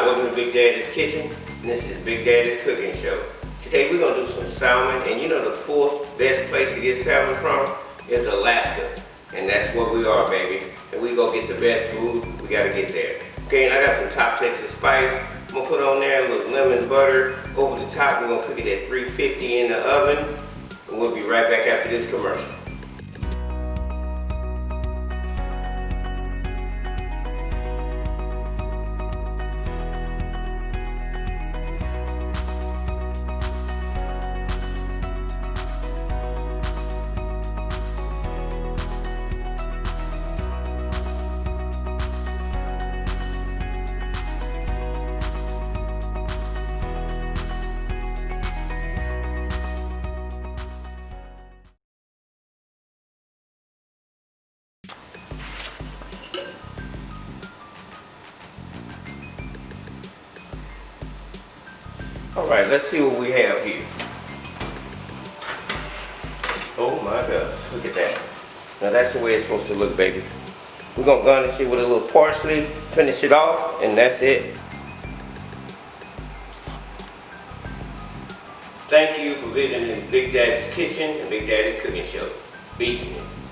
Welcome to Big Daddy's Kitchen, and this is Big Daddy's Cooking Show. Today we're gonna do some salmon, and you know the fourth best place to get salmon from is Alaska, and that's where we are, baby. And we go get the best food, we gotta get there. Okay, and I got some top Texas spice. I'm gonna put on there a little lemon butter over the top. We're gonna cook it at 350 in the oven, and we'll be right back after this commercial. All right, let's see what we have here. Oh my God, look at that. Now that's the way it's supposed to look, baby. We're gonna garnish it with a little parsley, finish it off, and that's it. Thank you for visiting Big Daddy's Kitchen and Big Daddy's Cooking Show. Be safe.